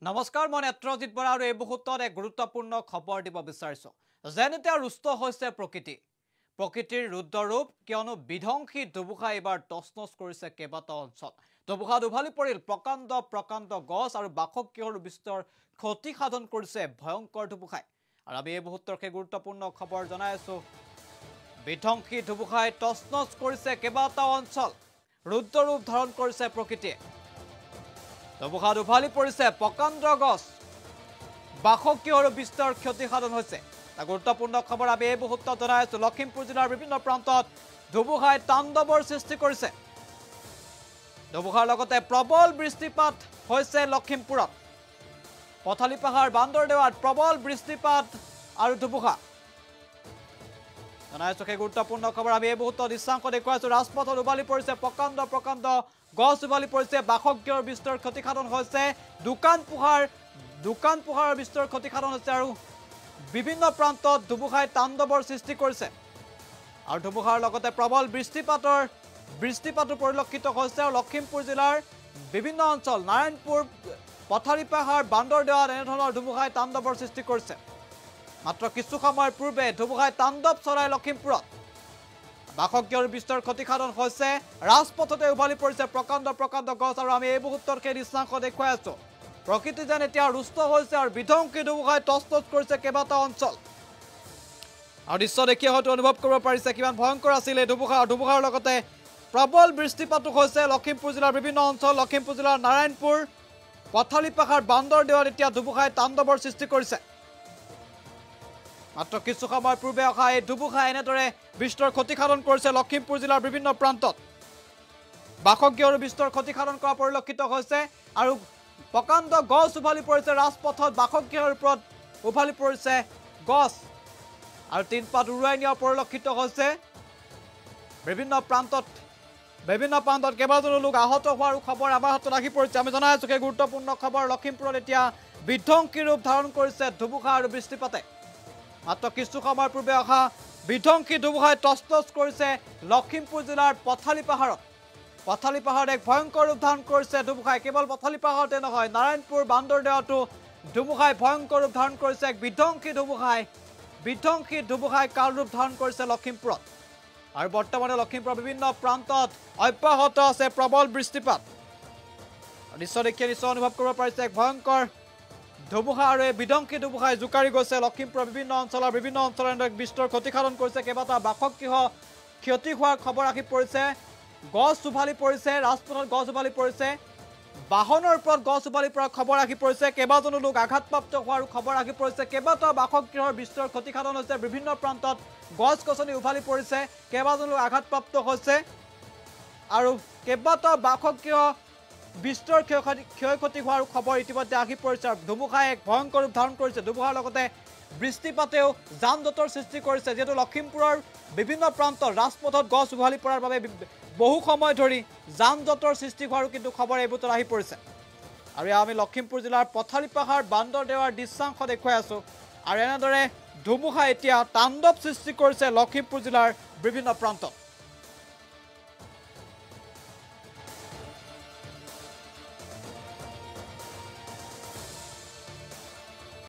নমস্কাৰ মই নেত্ৰজিত বৰা আৰু এই মুহূৰ্তত এক গুৰুত্বপূৰ্ণ খবৰ দিব বিচাৰিছো যেনেতে ৰুষ্ট হৈছে প্ৰকৃতিৰ ৰুদ্ৰৰূপ কিয়নো বিধ্বংসী ধুমুহা এবাৰ তছনছ কৰিছে কেইবাটাও অঞ্চল ধুমুহাত উভালি পৰিল প্ৰকাণ্ড গছ আৰু বাসগৃহৰ বিস্তৰ ক্ষতি সাধন কৰিছে ভয়ংকৰ ধুমুহাই আৰু আমি এই মুহূৰ্তৰ সেই গুৰুত্বপূৰ্ণ খবৰ জনাই আছো বিধ্বংসী ধুমুহাই তছনছ কৰিছে কেইবাটাও অঞ্চল ৰুদ্ৰৰূপ ধাৰণ কৰিছে প্ৰকৃতিয়ে ধুমুহাত উভালি পৰিছে প্ৰকাণ্ড গছ বাসগৃহৰ বিস্তৰ ক্ষতি সাধন হৈছে এটা গুৰুত্বপূৰ্ণ খবৰ আমি এই মুহূৰ্তত জনাই আছো লখিমপুৰ জিলাৰ বিভিন্ন প্ৰান্তত ধুমুহাই তাণ্ডৱৰ সৃষ্টি কৰিছে ধুমুহাৰ লগতে প্ৰবল বৃষ্টিপাত হৈছে লখিমপুৰত পথালি পাহাৰ বান্দৰদেৱাত প্ৰবল বৃষ্টিপাত আৰু ধুমুহা জনাই আছো সেই গুৰুত্বপূৰ্ণ খবৰ আমি এই মুহূৰ্তত দৃশ্যাংশ দেখুৱাইছো ৰাজপথত উভালি পৰিছে প্ৰকাণ্ড গছ উভালি পৰিছে বাসগৃহৰ বিস্তৰ ক্ষতি সাধন হৈছে দোকান পোহাৰৰ বিস্তৰ ক্ষতি সাধন হৈছে আৰু বিভিন্ন প্ৰান্তত ধুমুহাই তাণ্ডৱৰ সৃষ্টি কৰিছে আৰু ধুমুহাৰ লগতে প্ৰবল বৃষ্টিপাতো পৰিলক্ষিত হৈছে আৰু লখিমপুৰ জিলাৰ বিভিন্ন অঞ্চল নাৰায়ণপুৰ পথালি পাহাৰ বান্দৰদেৱাত এনেধৰণৰ ধুমুহাই তাণ্ডৱৰ সৃষ্টি কৰিছে মাত্ৰ কিছু সময়ৰ পূৰ্বে ধুমুহাই তাণ্ডৱ চলাই লখিমপুৰত বাসগৃহৰ বিস্তৰ ক্ষতি সাধন হৈছে ৰাজপথতে উভালি পৰিছে প্ৰকাণ্ড গছ আৰু আমি এই মুহূৰ্তত সেই দৃশ্যাংশ দেখুৱাই আছো প্ৰকৃতি যেন এতিয়া ৰুষ্ট হৈছে আৰু বিধ্বংসী ধুমুহাই তছনছ কৰিছে কেইবাটাও অঞ্চল আৰু দৃশ্য দেখিয়ে হয়তো অনুভৱ কৰিব পাৰিছে কিমান ভয়ংকৰ আছিল এই ধুমুহাৰ লগতে প্ৰবল বৃষ্টিপাতো হৈছে লখিমপুৰ জিলাৰ বিভিন্ন অঞ্চল লখিমপুৰ জিলাৰ নাৰায়ণপুৰ পথালি পাহাৰ বান্দৰদেৱাত এতিয়া ধুমুহাই তাণ্ডৱৰ সৃষ্টি কৰিছে মাত্ৰ কিছু সময়ৰ পূৰ্বে অহা এই ধুমুহাই এনেদৰে বিস্তৰ ক্ষতি সাধন কৰিছে লখিমপুৰ জিলাৰ বিভিন্ন প্ৰান্তত বাসগৃহৰ বিস্তৰ ক্ষতি সাধন কৰা পৰিলক্ষিত হৈছে আৰু প্ৰকাণ্ড গছ উভালি পৰিছে ৰাজপথত বাসগৃহৰ ওপৰত উভালি পৰিছে গছ আৰু তিনপাত উৰুৱাই নিয়া পৰিলক্ষিত হৈছে বিভিন্ন প্ৰান্তত কেইবাজনো লোক আহত হোৱাৰ খবৰ আমাৰ হাতত আহি পৰিছে আমি জনাই আছো সেই গুৰুত্বপূৰ্ণ খবৰ লখিমপুৰত এতিয়া বিধ্বংসী ৰূপ ধাৰণ কৰিছে ধুমুহা আৰু বৃষ্টিপাতে মাত্ৰ কিছু সময়ৰ পূৰ্বে অহা বিধ্বংসী ধুমুহাই তছনছ কৰিছে লখিমপুৰ জিলাৰ পথালি পাহাৰত এক ভয়ংকৰ ৰূপ ধাৰণ কৰিছে ধুমুহাই কেৱল পথালি পাহাৰতে নহয় নাৰায়ণপুৰ বান্দৰদেৱাতো ধুমুহাই ভয়ংকৰ ৰূপ ধাৰণ কৰিছে এক বিধ্বংসী ধুমুহাই কাল ৰূপ ধাৰণ কৰিছে লখিমপুৰত আৰু বৰ্তমানে লখিমপুৰৰ বিভিন্ন প্ৰান্তত অব্যাহত আছে প্ৰবল বৃষ্টিপাত দৃশ্য দেখিয়ে নিশ্চয় অনুভৱ কৰিব পাৰিছে এক ভয়ংকৰ ধুমুহা আৰু এই বিধ্বংসী ধুমুহাই জোকাৰি গৈছে লখিমপুৰৰ বিভিন্ন অঞ্চলৰ বিস্তৰ ক্ষতি সাধন কৰিছে কেইবাটাও বাসগৃহ ক্ষতি হোৱাৰ খবৰ আহি পৰিছে গছ উভালি পৰিছে ৰাজপথত গছ উভালি পৰিছে বাহনৰ ওপৰত গছ উভালি পৰাৰ খবৰ আহি পৰিছে কেইবাজনো লোক আঘাতপ্ৰাপ্ত হোৱাৰ খবৰ আহি পৰিছে কেইবাটাও বাসগৃহৰ বিস্তৰ ক্ষতি সাধন হৈছে বিভিন্ন প্ৰান্তত গছ গছনি উভালি পৰিছে কেইবাজনো লোক আঘাতপ্ৰাপ্ত হৈছে আৰু কেইবাটাও বাসগৃহ বিস্তৰ ক্ষয়ক্ষতি হোৱাৰ খবৰ ইতিমধ্যে আহি পৰিছে ধুমুহাই এক ভয়ংকৰ ৰূপ ধাৰণ কৰিছে ধুমুহাৰ লগতে বৃষ্টিপাতেও যান জঁটৰ সৃষ্টি কৰিছে যিহেতু লখিমপুৰৰ বিভিন্ন প্ৰান্তত ৰাজপথত গছ উভালি পৰাৰ বাবে বহু সময় ধৰি যান জঁটৰ সৃষ্টি হোৱাৰো কিন্তু খবৰ এইবোৰত আহি পৰিছে আৰু আমি লখিমপুৰ জিলাৰ পথালি পাহাৰ বান্দৰদেৱাৰ দৃশ্যাংশ দেখুৱাই আছো আৰু এনেদৰে ধুমুহাই এতিয়া তাণ্ডৱ সৃষ্টি কৰিছে লখিমপুৰ জিলাৰ বিভিন্ন প্ৰান্তত